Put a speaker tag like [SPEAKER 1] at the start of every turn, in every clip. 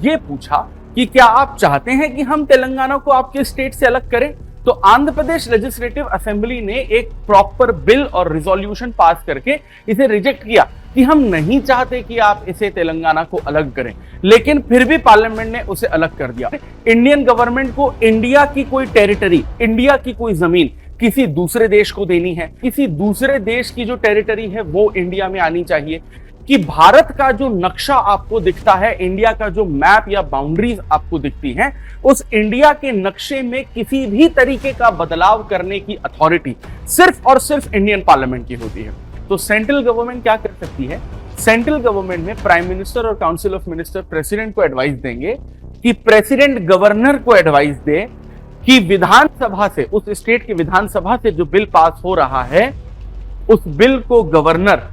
[SPEAKER 1] ये पूछा कि क्या आप चाहते हैं कि हम तेलंगाना को आपके स्टेट से अलग करें। तो आंध्र प्रदेश लेजिस्लेटिव असेंबली ने एक प्रॉपर बिल और रिजोल्यूशन पास करके इसे रिजेक्ट किया कि हम नहीं चाहते कि आप इसे तेलंगाना को अलग करें, लेकिन फिर भी पार्लियामेंट ने उसे अलग कर दिया। इंडियन गवर्नमेंट को इंडिया की कोई टेरिटरी, इंडिया की कोई जमीन किसी दूसरे देश को देनी है, किसी दूसरे देश की जो टेरिटरी है वो इंडिया में आनी चाहिए, कि भारत का जो नक्शा आपको दिखता है, इंडिया का जो मैप या बाउंड्रीज आपको दिखती हैं, उस इंडिया के नक्शे में किसी भी तरीके का बदलाव करने की अथॉरिटी सिर्फ और सिर्फ इंडियन पार्लियामेंट की होती है। तो सेंट्रल गवर्नमेंट क्या कर सकती है? सेंट्रल गवर्नमेंट में प्राइम मिनिस्टर और काउंसिल ऑफ मिनिस्टर प्रेसिडेंट को एडवाइस देंगे कि प्रेसिडेंट गवर्नर को एडवाइस दे कि विधानसभा से, उस स्टेट की विधानसभा से जो बिल पास हो रहा है, उस बिल को गवर्नर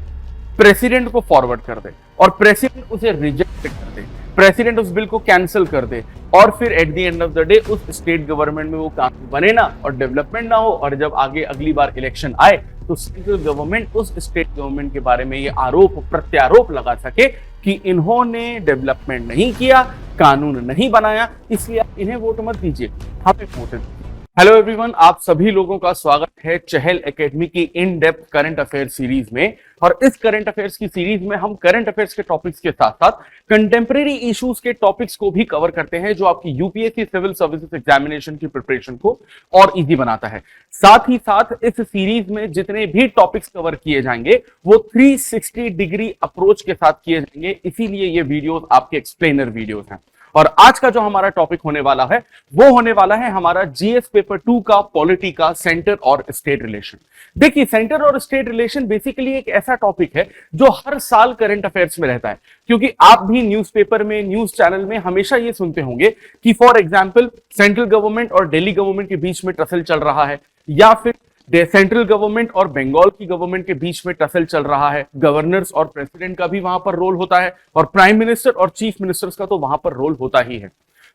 [SPEAKER 1] प्रेसिडेंट को फॉरवर्ड कर दे और प्रेसिडेंट उसे रिजेक्ट कर दे, प्रेसिडेंट उस बिल को कैंसिल कर दे, और फिर at the end of the day उस स्टेट गवर्नमेंट में वो कानून बने ना और डेवलपमेंट ना हो, और जब आगे अगली बार इलेक्शन आए तो सेंट्रल गवर्नमेंट उस स्टेट गवर्नमेंट के बारे में ये आरोप प्रत्यारोप लगा सके कि इन्होंने डेवलपमेंट नहीं किया, कानून नहीं बनाया, इसलिए आप इन्हें वोट मत दीजिए, हमें वोट दीजिए। हेलो एवरीवन, आप सभी लोगों का स्वागत है चहल एकेडमी की in depth current affair series में। और इस करंट अफेयर्स की सीरीज में हम करंट अफेयर्स के टॉपिक्स के साथ साथ कंटेम्प्रेरी इश्यूज के टॉपिक्स को भी कवर करते हैं, जो आपकी यूपीएससी सिविल सर्विसेज एग्जामिनेशन की प्रिपरेशन को और इजी बनाता है। साथ ही साथ इस सीरीज में जितने भी टॉपिक्स कवर किए जाएंगे वो 360 डिग्री अप्रोच के साथ किए जाएंगे, इसीलिए ये वीडियोस आपके एक्सप्लेनर वीडियोस हैं। और आज का जो हमारा टॉपिक होने वाला है वो होने वाला है हमारा जीएस पेपर 2 का पॉलिटी का सेंटर और स्टेट रिलेशन। देखिए, सेंटर और स्टेट रिलेशन बेसिकली एक ऐसा टॉपिक है जो हर साल करंट अफेयर्स में रहता है, क्योंकि आप भी न्यूज़पेपर में, न्यूज चैनल में हमेशा ये सुनते होंगे कि फॉर एग्जांपल सेंट्रल गवर्नमेंट और दिल्ली गवर्नमेंट के बीच में टसल चल रहा है, या फिर सेंट्रल गवर्नमेंट और बंगाल की गवर्नमेंट के बीच में टसल चल रहा है। गवर्नर्स और प्रेसिडेंट का भी वहां पर रोल होता है, और प्राइम मिनिस्टर और चीफ मिनिस्टर्स का तो वहां पर रोल होता ही है।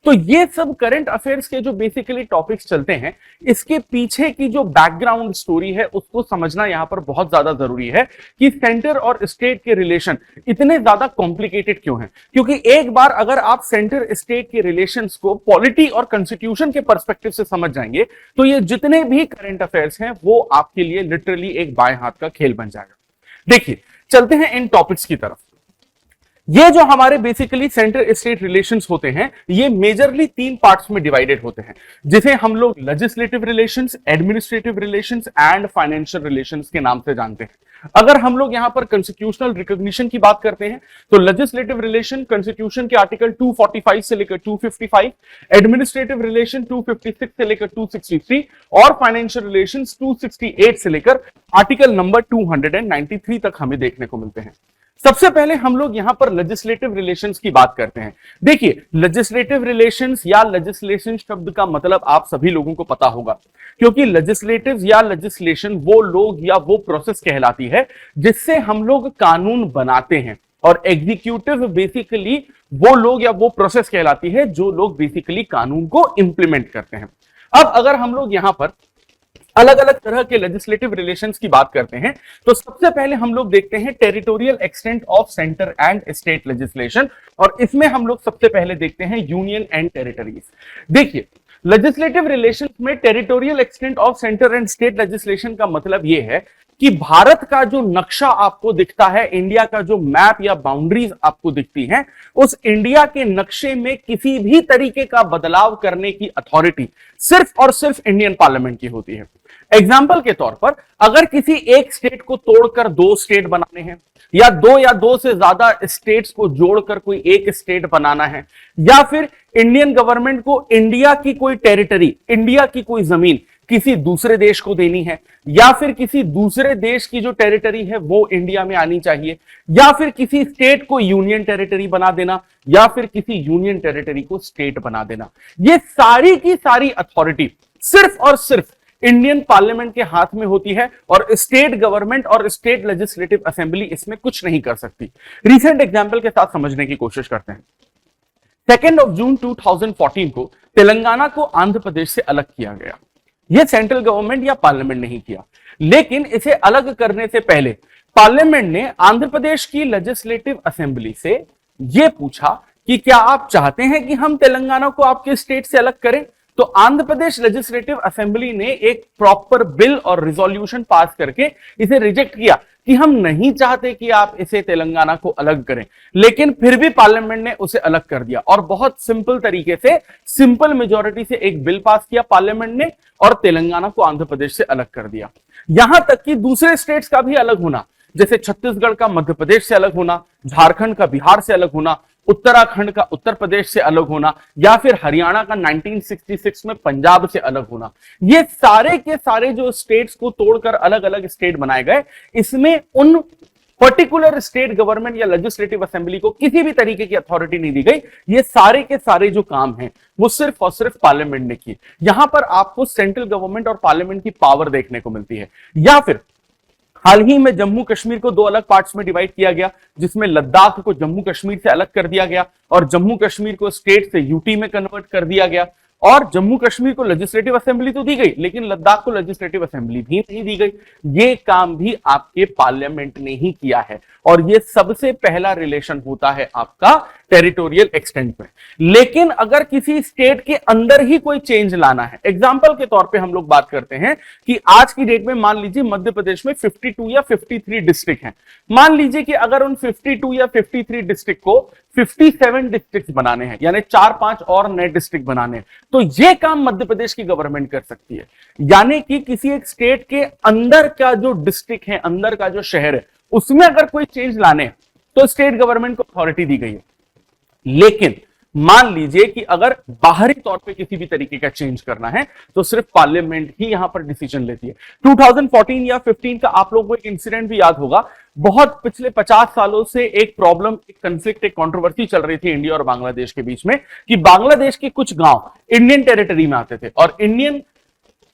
[SPEAKER 1] तो ये सब करंट अफेयर्स के जो बेसिकली टॉपिक्स चलते हैं, इसके पीछे की जो बैकग्राउंड स्टोरी है उसको समझना यहां पर बहुत ज्यादा जरूरी है कि सेंटर और स्टेट के रिलेशन इतने ज्यादा कॉम्प्लिकेटेड क्यों हैं। क्योंकि एक बार अगर आप सेंटर स्टेट के रिलेशंस को पॉलिटी और कॉन्स्टिट्यूशन के पर्सपेक्टिव से समझ जाएंगे तो ये जितने भी करंट अफेयर्स हैं वो आपके लिए लिटरली एक बाएं हाथ का खेल बन जाएगा। देखिए, चलते हैं इन टॉपिक्स की तरफ। ये जो हमारे बेसिकली सेंटर स्टेट रिलेशंस होते हैं, ये मेजरली 3 पार्ट्स में डिवाइडेड होते हैं, जिसे हम लोग legislative relations, administrative relations and financial relations के नाम से जानते हैं। अगर हम लोग यहां पर कॉन्स्टिट्यूशनल रिकॉग्निशन की बात करते हैं तो लेजिस्लेटिव रिलेशन कॉन्स्टिट्यूशन के आर्टिकल 245 से लेकर 255, एडमिनिस्ट्रेटिव रिलेशन 256 से लेकर 263 और फाइनेंशियल रिलेशंस 268 से लेकर आर्टिकल नंबर 293 तक हमें देखने को मिलते हैं। सबसे पहले हम लोग यहां पर लेजिस्लेटिव रिलेशंस की बात करते हैं। देखिए, लेजिस्लेटिव रिलेशंस या लेजिस्लेशन शब्द का मतलब आप सभी लोगों को पता होगा, क्योंकि लेजिस्लेटिव या लेजिस्लेशन वो लोग या वो प्रोसेस कहलाती है जिससे हम लोग कानून बनाते हैं, और एग्जीक्यूटिव बेसिकली वो लोग या वो प्रोसेस कहलाती है जो लोग बेसिकली कानून को इंप्लीमेंट करते हैं। अब अगर हम लोग यहां पर अलग अलग तरह के लेजिस्लेटिव रिलेशंस की बात करते हैं तो सबसे पहले हम लोग देखते हैं territorial extent of centre and state legislation, और इसमें हम लोग सबसे पहले देखते हैं यूनियन एंड टेरिटरीज। देखिए, लेजिस्लेटिव रिलेशंस में territorial extent of centre and state legislation का मतलब यह है कि भारत का जो नक्शा आपको दिखता है, इंडिया का जो मैप या बाउंड्रीज आपको दिखती हैं, उस इंडिया के नक्शे में किसी भी तरीके का बदलाव करने की अथॉरिटी सिर्फ और सिर्फ इंडियन पार्लियामेंट की होती है। एग्जाम्पल के तौर पर अगर किसी एक स्टेट को तोड़कर 2 स्टेट बनाने हैं, या 2 से ज्यादा स्टेट्स को जोड़कर कोई एक स्टेट बनाना है, या फिर इंडियन गवर्नमेंट को इंडिया की कोई टेरिटरी, इंडिया की कोई जमीन किसी दूसरे देश को देनी है, या फिर किसी दूसरे देश की जो टेरिटरी है वो इंडिया में आनी चाहिए, या फिर किसी स्टेट को यूनियन टेरिटरी बना देना, या फिर किसी यूनियन टेरिटरी को स्टेट बना देना, ये सारी की सारी अथॉरिटी सिर्फ और सिर्फ इंडियन पार्लियामेंट के हाथ में होती है, और स्टेट गवर्नमेंट और स्टेट लेजिस्लेटिव असेंबली इसमें कुछ नहीं कर सकती। रिसेंट एग्जांपल के साथ समझने की कोशिश करते हैं। 2 जून 2014 को तेलंगाना को आंध्र प्रदेश से अलग किया गया। यह सेंट्रल गवर्नमेंट या पार्लियामेंट नहीं किया, लेकिन इसे अलग करने से पहले पार्लियामेंट ने आंध्र प्रदेश की लेजिस्लेटिव असेंबली से यह पूछा कि क्या आप चाहते हैं कि हम तेलंगाना को आपके स्टेट से अलग करें? तो आंध्र प्रदेश लेजिस्लेटिव असेंबली ने एक प्रॉपर बिल और रिजोल्यूशन पास करके इसे रिजेक्ट किया कि हम नहीं चाहते कि आप इसे तेलंगाना को अलग करें, लेकिन फिर भी पार्लियामेंट ने उसे अलग कर दिया और बहुत सिंपल तरीके से सिंपल मेजॉरिटी से एक बिल पास किया पार्लियामेंट ने और तेलंगाना को आंध्र प्रदेश से अलग कर दिया। यहां तक कि दूसरे स्टेट्स का भी अलग होना, जैसे छत्तीसगढ़ का मध्य प्रदेश से अलग होना, झारखंड का बिहार से अलग होना, उत्तराखंड का उत्तर प्रदेश से अलग होना, या फिर हरियाणा का 1966 में पंजाब से अलग होना, ये सारे के सारे जो स्टेट्स को तोड़कर अलग अलग स्टेट बनाए गए, इसमें उन पर्टिकुलर स्टेट गवर्नमेंट या लेजिस्लेटिव असेंबली को किसी भी तरीके की अथॉरिटी नहीं दी गई। ये सारे के सारे जो काम हैं वो सिर्फ और सिर्फ पार्लियामेंट ने किए। यहां पर आपको सेंट्रल गवर्नमेंट और पार्लियामेंट की पावर देखने को मिलती है। या फिर हाल ही में जम्मू कश्मीर को दो अलग पार्ट्स में डिवाइड किया गया, जिसमें लद्दाख को जम्मू कश्मीर से अलग कर दिया गया और जम्मू कश्मीर को स्टेट से यूटी में कन्वर्ट कर दिया गया। और जम्मू कश्मीर को लेजिस्लेटिव असेंबली तो दी गई, लेकिन लद्दाख को लेजिस्लेटिव असेंबली भी नहीं दी गई। ये काम भी आपके पार्लियामेंट ने ही किया है और ये सबसे पहला रिलेशन होता है आपका टेरिटोरियल एक्सटेंट में। लेकिन अगर किसी स्टेट के अंदर ही कोई चेंज लाना है, एग्जांपल के तौर पे हम लोग बात करते हैं कि आज की डेट में मान लीजिए मध्य प्रदेश में 52 या 53 डिस्ट्रिक्ट हैं। मान लीजिए कि अगर उन 52 या 53 डिस्ट्रिक्ट को 57 डिस्ट्रिक्ट बनाने हैं, यानी 4-5 और नए डिस्ट्रिक्ट बनाने हैं, तो यह काम मध्य प्रदेश की गवर्नमेंट कर सकती है। यानी कि किसी एक स्टेट के अंदर का जो डिस्ट्रिक्ट है, अंदर का जो शहर है, उसमें अगर कोई चेंज लाने हैं तो स्टेट गवर्नमेंट को अथॉरिटी दी गई है। लेकिन मान लीजिए कि अगर बाहरी तौर पे किसी भी तरीके का चेंज करना है तो सिर्फ पार्लियामेंट ही यहां पर डिसीजन लेती है। 2014 या 15 का आप लोगों को एक इंसिडेंट भी याद होगा। बहुत पिछले 50 सालों से एक प्रॉब्लम, एक कंफ्लिक्ट, एक कंट्रोवर्सी चल रही थी इंडिया और बांग्लादेश के बीच में कि बांग्लादेश के कुछ गांव इंडियन टेरिटरी में आते थे और इंडियन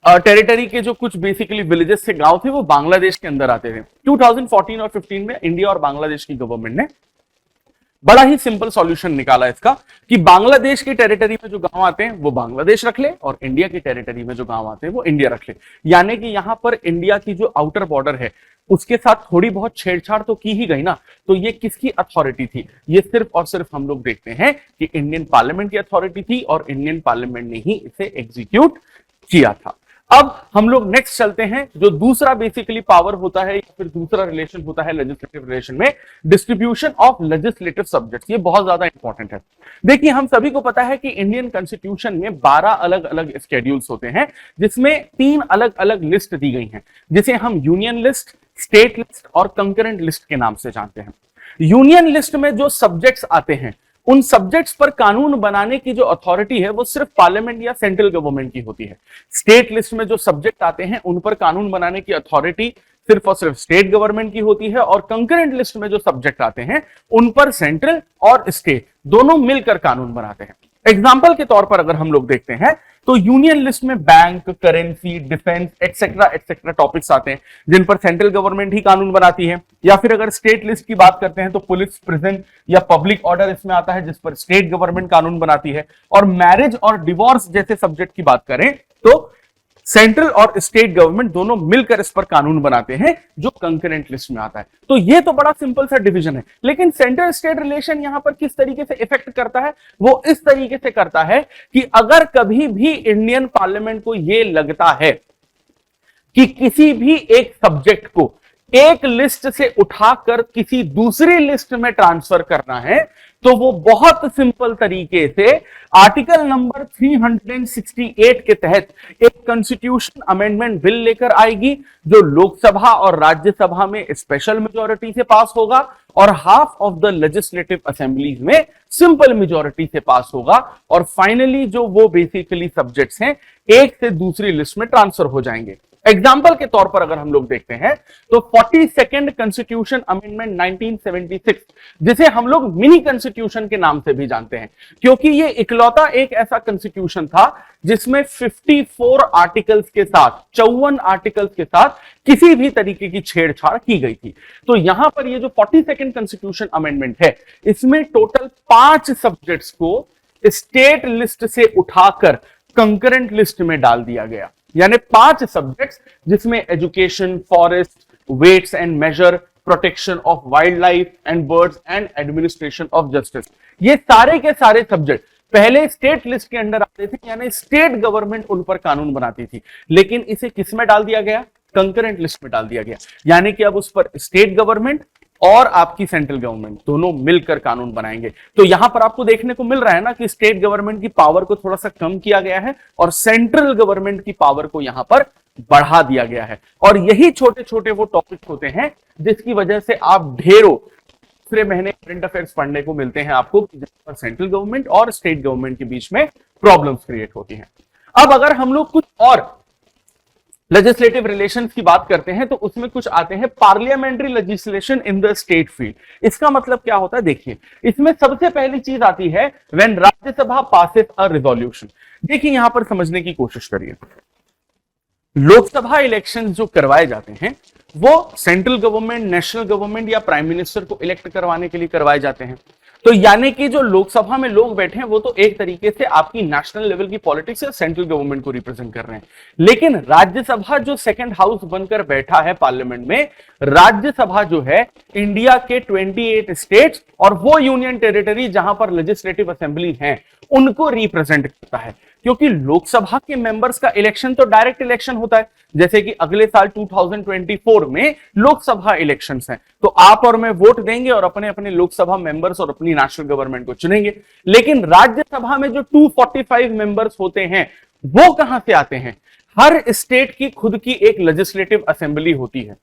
[SPEAKER 1] टेरिटरी के जो कुछ बेसिकली विलेजेस से गांव थे वो बांग्लादेश के अंदर आते थे। 2014 और 15 में इंडिया और बांग्लादेश की गवर्नमेंट ने बड़ा ही सिंपल सॉल्यूशन निकाला इसका कि बांग्लादेश की टेरिटरी में जो गांव आते हैं वो बांग्लादेश रख ले और इंडिया की टेरिटरी में जो गांव आते हैं वो इंडिया रख ले। यानी कि यहां पर इंडिया की जो आउटर बॉर्डर है उसके साथ थोड़ी बहुत छेड़छाड़ तो की ही गई ना। तो ये किसकी अथॉरिटी थी? ये सिर्फ और सिर्फ हम लोग देखते हैं कि इंडियन पार्लियामेंट की अथॉरिटी थी और इंडियन पार्लियामेंट ने ही इसे एग्जीक्यूट किया था। अब हम लोग नेक्स्ट चलते हैं, जो दूसरा बेसिकली पावर होता है या फिर दूसरा रिलेशन होता है लेजिस्लेटिव रिलेशन में, डिस्ट्रीब्यूशन ऑफ लेजिस्लेटिव सब्जेक्ट्स। ये बहुत ज्यादा इंपॉर्टेंट है। देखिए, हम सभी को पता है कि इंडियन कॉन्स्टिट्यूशन में 12 अलग अलग स्केड्यूल्स होते हैं, जिसमें 3 अलग अलग लिस्ट दी गई हैं, जिसे हम यूनियन लिस्ट, स्टेट लिस्ट और कंकरेंट लिस्ट के नाम से जानते हैं। यूनियन लिस्ट में जो सब्जेक्ट्स आते हैं, उन सब्जेक्ट्स पर कानून बनाने की जो अथॉरिटी है वो सिर्फ पार्लियामेंट या सेंट्रल गवर्नमेंट की होती है। स्टेट लिस्ट में जो सब्जेक्ट आते हैं उन पर कानून बनाने की अथॉरिटी सिर्फ और सिर्फ स्टेट गवर्नमेंट की होती है और कंकरेंट लिस्ट में जो सब्जेक्ट आते हैं उन पर सेंट्रल और स्टेट दोनों मिलकर कानून बनाते हैं। एग्जाम्पल के तौर पर अगर हम लोग देखते हैं तो यूनियन लिस्ट में bank, currency, defence etcetera etcetera topics आते हैं जिन पर सेंट्रल गवर्नमेंट ही कानून बनाती है। या फिर अगर स्टेट लिस्ट की बात करते हैं तो पुलिस, प्रिजन या पब्लिक ऑर्डर इसमें आता है जिस पर स्टेट गवर्नमेंट कानून बनाती है। और मैरिज और डिवोर्स जैसे सब्जेक्ट की बात करें तो सेंट्रल और स्टेट गवर्नमेंट दोनों मिलकर इस पर कानून बनाते हैं, जो कंकरेंट लिस्ट में आता है। तो ये तो बड़ा सिंपल सा डिवीजन है। लेकिन सेंट्रल स्टेट रिलेशन यहां पर किस तरीके से इफेक्ट करता है? वो इस तरीके से करता है कि अगर कभी भी इंडियन पार्लियामेंट को यह लगता है कि किसी भी एक सब्जेक्ट को एक लिस्ट से उठाकर किसी दूसरी लिस्ट में ट्रांसफर करना है तो वो बहुत सिंपल तरीके से आर्टिकल नंबर 368 के तहत एक कॉन्स्टिट्यूशन अमेंडमेंट बिल लेकर आएगी, जो लोकसभा और राज्यसभा में स्पेशल मेजॉरिटी से पास होगा और half of the legislative assemblies में सिंपल मेजॉरिटी से पास होगा। और फाइनली जो वो बेसिकली सब्जेक्ट्स हैं एक से दूसरी लिस्ट में ट्रांसफर हो जाएंगे। एग्जाम्पल के तौर पर अगर हम लोग देखते हैं तो 42nd कॉन्स्टिट्यूशन अमेंडमेंट 1976, जिसे हम लोग मिनी कॉन्स्टिट्यूशन के नाम से भी जानते हैं, क्योंकि ये इकलौता एक ऐसा कॉन्स्टिट्यूशन था जिसमें 54 आर्टिकल्स के साथ, 54 आर्टिकल्स के साथ किसी भी तरीके की छेड़छाड़ की गई थी। तो यहां पर ये जो 42nd कॉन्स्टिट्यूशन अमेंडमेंट है, इसमें टोटल 5 सब्जेक्ट्स को स्टेट लिस्ट से उठाकर कंकरेंट लिस्ट में डाल दिया गया। यानी 5 सब्जेक्ट्स जिसमें education, forest, weights and measure, protection of wildlife and birds and administration of justice. ये सारे के सारे सब्जेक्ट पहले स्टेट लिस्ट के अंडर आते थे, यानी स्टेट गवर्नमेंट उन पर कानून बनाती थी, लेकिन इसे किस में डाल दिया गया? कंकरेंट लिस्ट में डाल दिया गया। यानी कि अब उस पर स्टेट गवर्नमेंट और आपकी सेंट्रल गवर्नमेंट दोनों मिलकर कानून बनाएंगे। तो यहां पर आपको देखने को मिल रहा है ना कि स्टेट गवर्नमेंट की पावर को थोड़ा सा कम किया गया है और सेंट्रल गवर्नमेंट की पावर को यहां पर बढ़ा दिया गया है। और यही छोटे छोटे वो टॉपिक होते हैं जिसकी वजह से आप ढेरों दूसरे महीने करंट अफेयर्स पढ़ने को मिलते हैं आपको, जहां पर सेंट्रल गवर्नमेंट और स्टेट गवर्नमेंट के बीच में प्रॉब्लम्स क्रिएट होती हैं। अब अगर हम लोग कुछ और लेजिस्लेटिव रिलेशंस की बात करते हैं तो उसमें कुछ आते हैं parliamentary legislation in the state field. इसका मतलब क्या होता है? देखिए, इसमें सबसे पहली चीज आती है when Rajya Sabha passes a resolution. देखिए, यहां पर समझने की कोशिश करिए। लोकसभा इलेक्शंस जो करवाए जाते हैं वो सेंट्रल गवर्नमेंट, नेशनल गवर्नमेंट या प्राइम मिनिस्टर को इलेक्ट करवाने के लिए करवाए जाते हैं। तो यानी कि जो लोकसभा में लोग बैठे हैं वो तो एक तरीके से आपकी नेशनल लेवल की पॉलिटिक्स या सेंट्रल गवर्नमेंट को रिप्रेजेंट कर रहे हैं, लेकिन राज्यसभा जो सेकंड हाउस बनकर बैठा है पार्लियामेंट में, राज्यसभा जो है इंडिया के 28 स्टेट्स और वो यूनियन टेरिटरी जहां पर लेजिस्लेटिव असेंबली है उनको रिप्रेजेंट करता है। क्योंकि लोकसभा के मेंबर्स का इलेक्शन तो डायरेक्ट इलेक्शन होता है, जैसे कि अगले साल 2024 में लोकसभा इलेक्शंस हैं, तो आप और मैं वोट देंगे और अपने अपने लोकसभा मेंबर्स और अपनी नेशनल गवर्नमेंट को चुनेंगे। लेकिन राज्यसभा में जो 245 मेंबर्स होते हैं वो कहां से आते हैं? हर स्टेट की खुद की एक लेजिस्लेटिव असेंबली होती है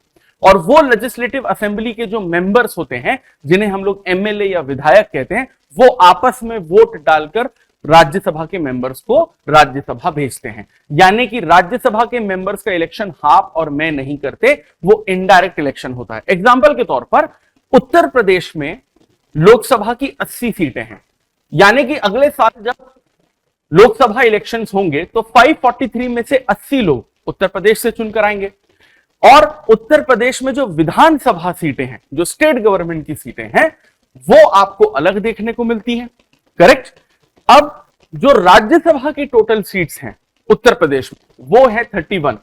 [SPEAKER 1] और वो लेजिस्लेटिव असेंबली के जो मेंबर्स होते हैं, जिन्हें हम लोग एमएलए या विधायक कहते हैं, वो आपस में वोट डालकर राज्यसभा के मेंबर्स को राज्यसभा भेजते हैं। यानी कि राज्यसभा के मेंबर्स का इलेक्शन आप और मैं नहीं करते, वो इनडायरेक्ट इलेक्शन होता है। एग्जांपल के तौर पर उत्तर प्रदेश में लोकसभा की 80 सीटें हैं, यानी कि अगले साल जब लोकसभा इलेक्शंस होंगे तो 543 में से 80 लोग उत्तर प्रदेश से चुनकर आएंगे। और उत्तर प्रदेश में जो विधानसभा सीटें हैं, जो स्टेट गवर्नमेंट की सीटें हैं, वो आपको अलग देखने को मिलती हैं। करेक्ट। अब जो राज्यसभा की टोटल सीट्स हैं उत्तर प्रदेश में वो है 31।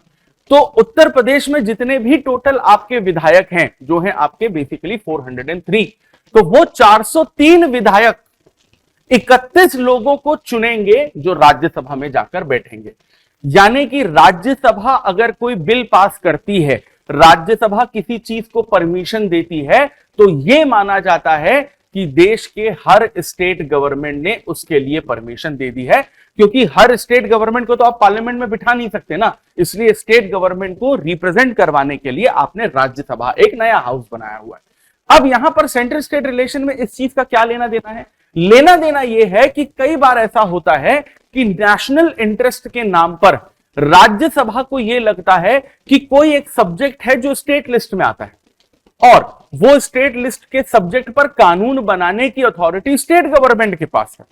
[SPEAKER 1] तो उत्तर प्रदेश में जितने भी टोटल आपके विधायक हैं, जो हैं आपके बेसिकली 403, तो वो 403 विधायक 31 लोगों को चुनेंगे जो राज्यसभा में जाकर बैठेंगे। यानी कि राज्यसभा अगर कोई बिल पास करती है, राज्यसभा किसी चीज को परमिशन देती है, तो यह माना जाता है कि देश के हर स्टेट गवर्नमेंट ने उसके लिए परमिशन दे दी है, क्योंकि हर स्टेट गवर्नमेंट को तो आप पार्लियामेंट में बिठा नहीं सकते ना, इसलिए स्टेट गवर्नमेंट को रिप्रेजेंट करवाने के लिए आपने राज्यसभा एक नया हाउस बनाया हुआ है। अब यहां पर सेंट्रल स्टेट रिलेशन में इस चीज का क्या लेना देना है? लेना देना यह है कि कई बार ऐसा होता है कि नेशनल इंटरेस्ट के नाम पर राज्यसभा को यह लगता है कि कोई एक सब्जेक्ट है जो स्टेट लिस्ट में आता है और वो स्टेट लिस्ट के सब्जेक्ट पर कानून बनाने की अथॉरिटी स्टेट गवर्नमेंट के पास है।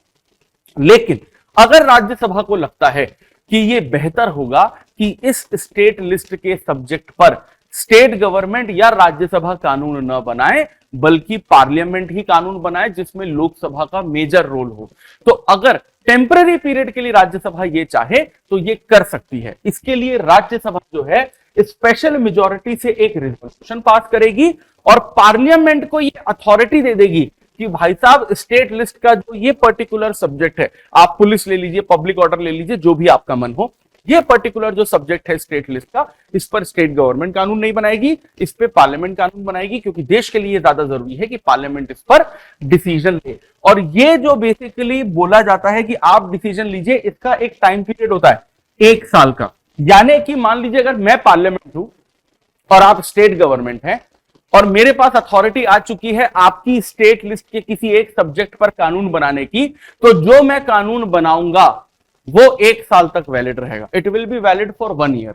[SPEAKER 1] लेकिन अगर राज्यसभा को लगता है कि यह बेहतर होगा कि इस स्टेट लिस्ट के सब्जेक्ट पर स्टेट गवर्नमेंट या राज्यसभा कानून न बनाए बल्कि पार्लियामेंट ही कानून बनाए जिसमें लोकसभा का मेजर रोल हो, तो अगर टेम्पररी पीरियड के लिए राज्यसभा ये चाहे तो ये कर सकती है। इसके लिए राज्यसभा जो है स्पेशल मेजॉरिटी से एक रेजोल्यूशन पास करेगी और पार्लियामेंट को ये अथॉरिटी दे देगी कि भाई साहब स्टेट लिस्ट का जो ये पर्टिकुलर सब्जेक्ट है, आप पुलिस ले लीजिए, पब्लिक ऑर्डर ले लीजिए, जो भी आपका मन हो, ये पर्टिकुलर जो सब्जेक्ट है स्टेट लिस्ट का, इस पर स्टेट गवर्नमेंट कानून नहीं बनाएगी, इस पे पार्लियामेंट कानून बनाएगी, क्योंकि देश के लिए ज्यादा जरूरी है कि पार्लियामेंट इस पर डिसीजन ले। और ये जो बेसिकली बोला जाता है कि आप डिसीजन लीजिए, इसका एक टाइम पीरियड होता है 1 साल का। यानी कि मान लीजिए अगर मैं पार्लियामेंट हूं और आप स्टेट गवर्नमेंट है और मेरे पास अथॉरिटी आ चुकी है आपकी स्टेट लिस्ट के किसी एक सब्जेक्ट पर कानून बनाने की, तो जो मैं कानून बनाऊंगा वो 1 साल तक वैलिड रहेगा। It will be valid for 1 year.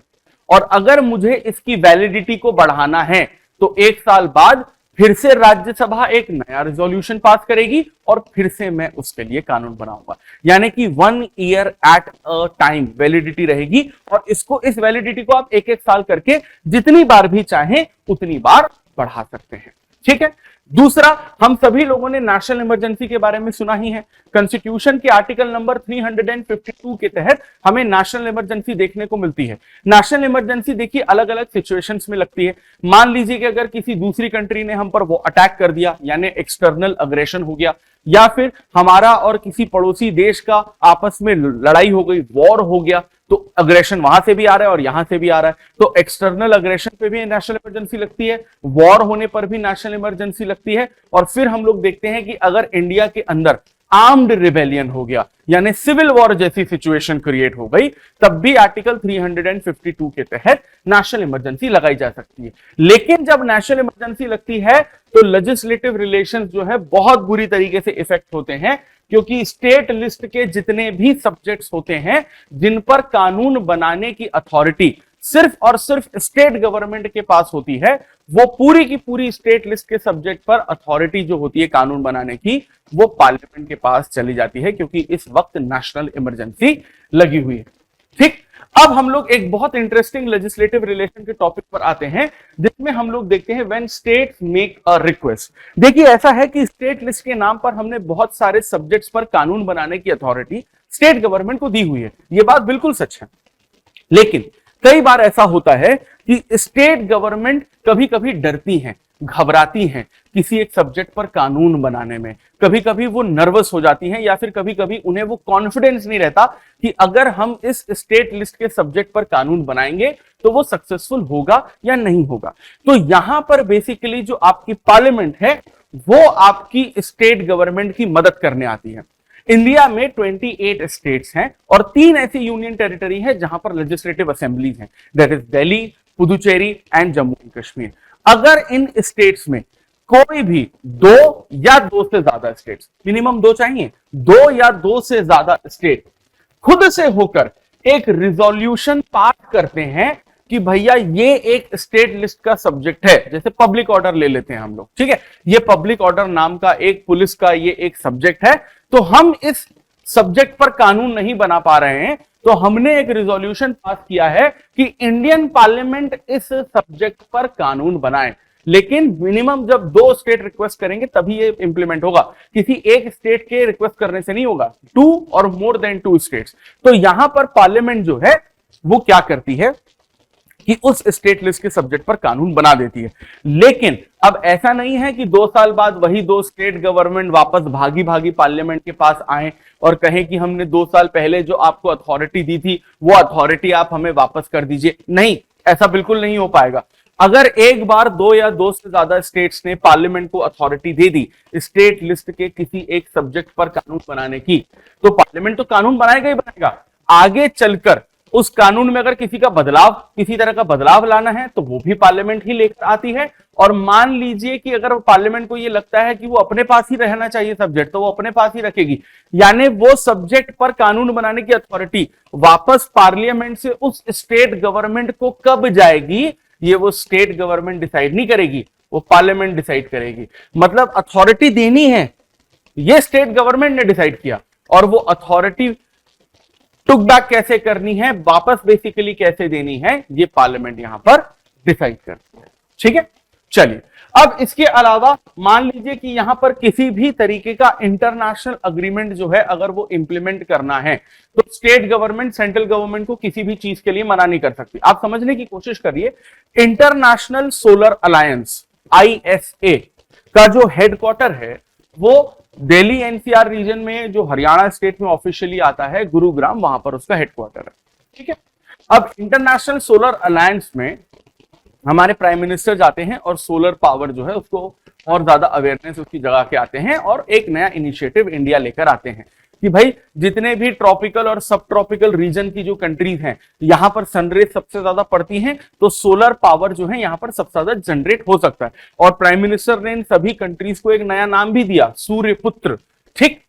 [SPEAKER 1] और अगर मुझे इसकी वैलिडिटी को बढ़ाना है तो 1 साल बाद फिर से राज्यसभा एक नया रेजोल्यूशन पास करेगी और फिर से मैं उसके लिए कानून बनाऊंगा। यानी कि 1 year at a time validity रहेगी और इस वैलिडिटी को आप 1-1 साल करके जितनी बार भी चाहें उतनी बार बढ़ा सकते हैं। ठीक है। दूसरा, हम सभी लोगों ने नेशनल इमरजेंसी के बारे में सुना ही है। कॉन्स्टिट्यूशन के आर्टिकल नंबर 352 के तहत हमें नेशनल इमरजेंसी देखने को मिलती है। नेशनल इमरजेंसी देखिए अलग अलग सिचुएशंस में लगती है। मान लीजिए कि अगर किसी दूसरी कंट्री ने हम पर वो अटैक कर दिया, यानी एक्सटर्नल अग्रेशन हो गया, या फिर हमारा और किसी पड़ोसी देश का आपस में लड़ाई हो गई, वॉर हो गया, तो अग्रेशन वहां से भी आ रहा है और यहां से भी आ रहा है, तो एक्सटर्नल अग्रेशन पे भी नेशनल इमरजेंसी लगती है, वॉर होने पर भी नेशनल इमरजेंसी लगती है। और फिर हम लोग देखते हैं कि अगर इंडिया के अंदर आर्म्ड रिबेलियन हो गया, यानी सिविल वॉर जैसी सिचुएशन क्रिएट हो गई, तब भी आर्टिकल 352 के तहत नेशनल इमरजेंसी लगाई जा सकती है। लेकिन जब नेशनल इमरजेंसी लगती है तो लेजिस्लेटिव रिलेशंस जो है बहुत बुरी तरीके से इफेक्ट होते हैं, क्योंकि स्टेट लिस्ट के जितने भी सब्जेक्ट्स होते हैं जिन पर कानून बनाने की अथॉरिटी सिर्फ और सिर्फ स्टेट गवर्नमेंट के पास होती है, वो पूरी की पूरी स्टेट लिस्ट के सब्जेक्ट पर अथॉरिटी जो होती है कानून बनाने की, वो पार्लियामेंट के पास चली जाती है, क्योंकि इस वक्त नेशनल इमरजेंसी लगी हुई है। ठीक, अब हम लोग एक बहुत इंटरेस्टिंग लेजिस्लेटिव रिलेशन के टॉपिक पर आते हैं, जिसमें हम लोग देखते हैं when states make a request. देखिए ऐसा है कि स्टेट लिस्ट के नाम पर हमने बहुत सारे सब्जेक्ट्स पर कानून बनाने की अथॉरिटी स्टेट गवर्नमेंट को दी हुई है, यह बात बिल्कुल सच है। लेकिन कई बार ऐसा होता है कि स्टेट गवर्नमेंट कभी कभी डरती हैं, घबराती हैं किसी एक सब्जेक्ट पर कानून बनाने में, कभी कभी वो नर्वस हो जाती हैं, या फिर कभी कभी उन्हें वो कॉन्फिडेंस नहीं रहता कि अगर हम इस स्टेट लिस्ट के सब्जेक्ट पर कानून बनाएंगे तो वो सक्सेसफुल होगा या नहीं होगा। तो यहां पर बेसिकली जो आपकी पार्लियामेंट है वो आपकी स्टेट गवर्नमेंट की मदद करने आती है। इंडिया में 28 स्टेट्स हैं और 3 ऐसी यूनियन टेरिटरी है जहां पर लेजिस्लेटिव असेंबलीज हैं, that is Delhi, Puducherry and Jammu and Kashmir. अगर इन स्टेट्स में कोई भी 2 या 2 से ज्यादा स्टेट्स, मिनिमम 2 चाहिए, 2 या 2 से ज्यादा स्टेट खुद से होकर एक रिजोल्यूशन पास करते हैं कि भैया ये एक स्टेट लिस्ट का सब्जेक्ट है, जैसे पब्लिक ऑर्डर ले लेते हैं हम लोग, ठीक है, ये पब्लिक ऑर्डर नाम का एक पुलिस का ये एक सब्जेक्ट है, तो हम इस सब्जेक्ट पर कानून नहीं बना पा रहे हैं, तो हमने एक रिजोल्यूशन पास किया है कि इंडियन पार्लियामेंट इस सब्जेक्ट पर कानून बनाए। लेकिन मिनिमम जब 2 स्टेट रिक्वेस्ट करेंगे तभी ये इंप्लीमेंट होगा, किसी एक स्टेट के रिक्वेस्ट करने से नहीं होगा, 2 और मोर देन 2 स्टेट्स। तो यहां पर पार्लियामेंट जो है वो क्या करती है कि उस स्टेट लिस्ट के सब्जेक्ट पर कानून बना देती है। लेकिन अब ऐसा नहीं है कि 2 साल बाद वही 2 स्टेट गवर्नमेंट वापस भागी भागी पार्लियामेंट के पास आए और कहें कि हमने 2 साल पहले जो आपको अथॉरिटी दी थी वो अथॉरिटी आप हमें वापस कर दीजिए। नहीं, ऐसा बिल्कुल नहीं हो पाएगा। अगर एक बार 2 या 2 से ज्यादा स्टेट्स ने पार्लियामेंट को अथॉरिटी दे दी स्टेट लिस्ट के किसी एक सब्जेक्ट पर कानून बनाने की, तो पार्लियामेंट तो कानून बनाएगा ही बनाएगा। आगे चलकर उस कानून में अगर किसी तरह का बदलाव लाना है तो वो भी पार्लियामेंट ही लेकर आती है। और मान लीजिए कि अगर पार्लियामेंट को ये लगता है कि वो अपने पास ही रहना चाहिए सब्जेक्ट, तो वो अपने पास ही रखेगी, यानी वो सब्जेक्ट पर कानून बनाने की अथॉरिटी वापस पार्लियामेंट से उस स्टेट गवर्नमेंट को कब जाएगी, ये वो स्टेट गवर्नमेंट डिसाइड नहीं करेगी, वो पार्लियामेंट डिसाइड करेगी। मतलब अथॉरिटी देनी है ये स्टेट गवर्नमेंट ने डिसाइड किया, और वो अथॉरिटी टुक बैक कैसे करनी है, वापस बेसिकली कैसे देनी है, ये पार्लियामेंट यहां पर डिसाइड करती है। ठीक है, चलिए अब इसके अलावा मान लीजिए कि यहां पर किसी भी तरीके का इंटरनेशनल अग्रीमेंट जो है अगर वो इंप्लीमेंट करना है, तो स्टेट गवर्नमेंट सेंट्रल गवर्नमेंट को किसी भी चीज के लिए मना नहीं कर सकती। आप समझने की कोशिश करिए, इंटरनेशनल सोलर अलायंस ISA का जो हेडक्वार्टर है वो दिल्ली NCR रीजन में, जो हरियाणा स्टेट में ऑफिशियली आता है, गुरुग्राम, वहां पर उसका हेडक्वार्टर है। ठीक है, अब इंटरनेशनल सोलर अलायंस में हमारे प्राइम मिनिस्टर जाते हैं और सोलर पावर जो है उसको और ज्यादा अवेयरनेस उसकी जगह के आते हैं, और एक नया इनिशिएटिव इंडिया लेकर आते हैं कि भाई जितने भी ट्रॉपिकल और सब ट्रॉपिकल रीजन की जो कंट्रीज हैं यहां पर सनरेज सबसे ज्यादा पड़ती हैं, तो सोलर पावर जो है यहां पर सबसे ज्यादा जनरेट हो सकता है। और प्राइम मिनिस्टर ने इन सभी कंट्रीज को एक नया नाम भी दिया, सूर्यपुत्र। ठीक,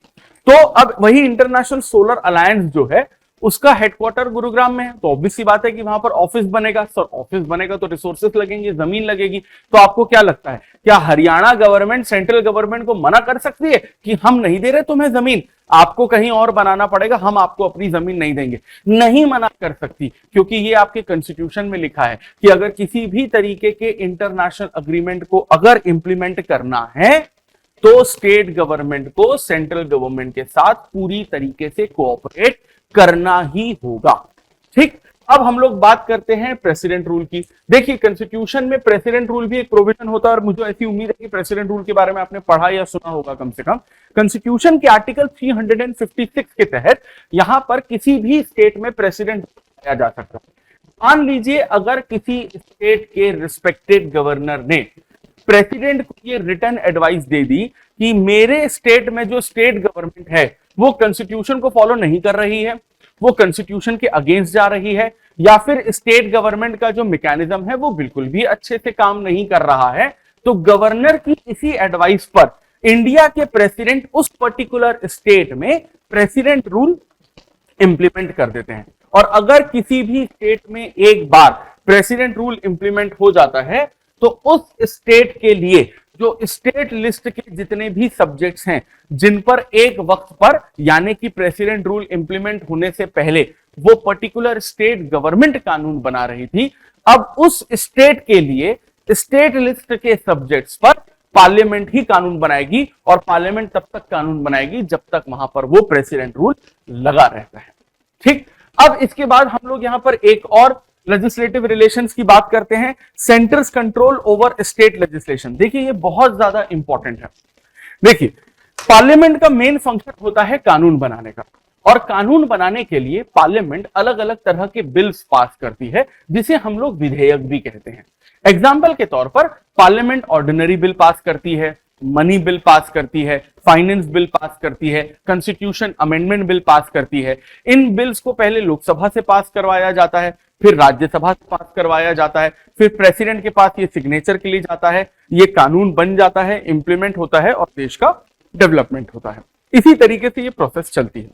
[SPEAKER 1] तो अब वही इंटरनेशनल सोलर अलायंस जो है उसका हेडक्वार्टर गुरुग्राम में है, तो ऑब्वियस सी बात है कि वहां पर ऑफिस बनेगा। सर ऑफिस बनेगा तो रिसोर्सेस लगेंगे, जमीन लगेगी। तो आपको क्या लगता है, क्या हरियाणा गवर्नमेंट सेंट्रल गवर्नमेंट को मना कर सकती है कि हम नहीं दे रहे तुम्हें जमीन, आपको कहीं और बनाना पड़ेगा, हम आपको अपनी जमीन नहीं देंगे? नहीं मना कर सकती, क्योंकि ये आपके कॉन्स्टिट्यूशन में लिखा है कि अगर किसी भी तरीके के इंटरनेशनल अग्रीमेंट को अगर इंप्लीमेंट करना है तो स्टेट गवर्नमेंट को सेंट्रल गवर्नमेंट के साथ पूरी तरीके से कोऑपरेट करना ही होगा। ठीक, अब हम लोग बात करते हैं प्रेसिडेंट रूल की। देखिए कॉन्स्टिट्यूशन में प्रेसिडेंट रूल भी एक प्रोविजन होता है, और मुझे ऐसी उम्मीद है कि प्रेसिडेंट रूल के बारे में आपने पढ़ा या सुना होगा कम से कम। कॉन्स्टिट्यूशन के आर्टिकल 356 के तहत यहां पर किसी भी स्टेट में प्रेसिडेंट लाया जा सकता है। मान लीजिए अगर किसी स्टेट के रिस्पेक्टेड गवर्नर ने प्रेसिडेंट को ये रिटर्न एडवाइस दे दी कि मेरे स्टेट में जो स्टेट गवर्नमेंट है वो कॉन्स्टिट्यूशन को फॉलो नहीं कर रही है, वो कॉन्स्टिट्यूशन के अगेंस्ट जा रही है, या फिर स्टेट गवर्नमेंट का जो मैकेनिज्म है वो बिल्कुल भी अच्छे से काम नहीं कर रहा है, तो गवर्नर की इसी एडवाइस पर इंडिया के प्रेसिडेंट उस पर्टिकुलर स्टेट में प्रेसिडेंट रूल इंप्लीमेंट कर देते हैं। और अगर किसी भी स्टेट में एक बार प्रेसिडेंट रूल इंप्लीमेंट हो जाता है तो उस स्टेट के लिए जो स्टेट लिस्ट के जितने भी सब्जेक्ट्स हैं जिन पर एक वक्त पर यानी कि प्रेसिडेंट रूल इंप्लीमेंट होने से पहले वो पर्टिकुलर स्टेट गवर्नमेंट कानून बना रही थी, अब उस स्टेट के लिए स्टेट लिस्ट के सब्जेक्ट्स पर पार्लियामेंट ही कानून बनाएगी, और पार्लियामेंट तब तक कानून बनाएगी जब तक वहां पर वो प्रेसिडेंट रूल लगा रहता है। ठीक, अब इसके बाद हम लोग यहां पर एक और लेजिस्लेटिव रिलेशंस की बात करते हैं, centres control over state legislation. देखिए ये बहुत ज्यादा इंपॉर्टेंट है। देखिए पार्लियामेंट का मेन फंक्शन होता है कानून बनाने का, और कानून बनाने के लिए पार्लियामेंट अलग अलग तरह के बिल्स पास करती है जिसे हम लोग विधेयक भी कहते हैं। एग्जाम्पल के तौर पर पार्लियामेंट ऑर्डिनरी बिल पास करती है, मनी बिल पास करती है, फाइनेंस बिल पास करती है, कॉन्स्टिट्यूशन अमेंडमेंट बिल पास करती है। इन बिल्स को पहले लोकसभा से पास करवाया जाता है, फिर राज्यसभा से पास करवाया जाता है, फिर प्रेसिडेंट के पास ये सिग्नेचर के लिए जाता है, ये कानून बन जाता है, इंप्लीमेंट होता है और देश का डेवलपमेंट होता है। इसी तरीके से ये प्रोसेस चलती है।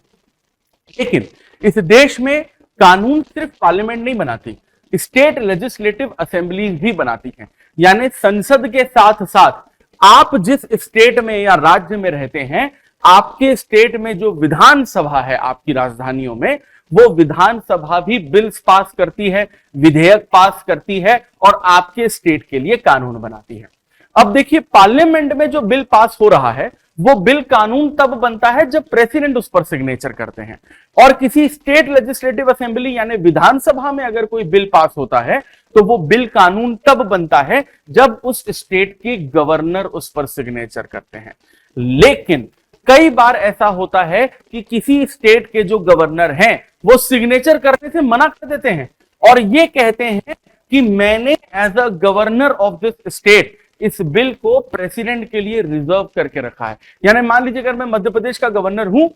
[SPEAKER 1] लेकिन इस देश में कानून सिर्फ पार्लियामेंट नहीं बनाती, स्टेट लेजिस्लेटिव असेंबलीज भी बनाती हैं। यानी संसद के साथ साथ आप जिस स्टेट में या राज्य में रहते हैं, आपके स्टेट में जो विधानसभा है आपकी राजधानियों में, वो विधानसभा भी बिल्स पास करती है, विधेयक पास करती है और आपके स्टेट के लिए कानून बनाती है। अब देखिए पार्लियामेंट में जो बिल पास हो रहा है वो बिल कानून तब बनता है जब प्रेसिडेंट उस पर सिग्नेचर करते हैं, और किसी स्टेट लेजिस्लेटिव असेंबली यानी विधानसभा में अगर कोई बिल पास होता है तो वो बिल कानून तब बनता है जब उस स्टेट के गवर्नर उस पर सिग्नेचर करते हैं। लेकिन कई बार ऐसा होता है कि किसी स्टेट के जो गवर्नर हैं वो सिग्नेचर करने से मना कर देते हैं और ये कहते हैं कि मैंने as a governor of this state इस बिल को प्रेसिडेंट के लिए रिजर्व करके रखा है। यानी मान लीजिए अगर मैं मध्य प्रदेश का गवर्नर हूं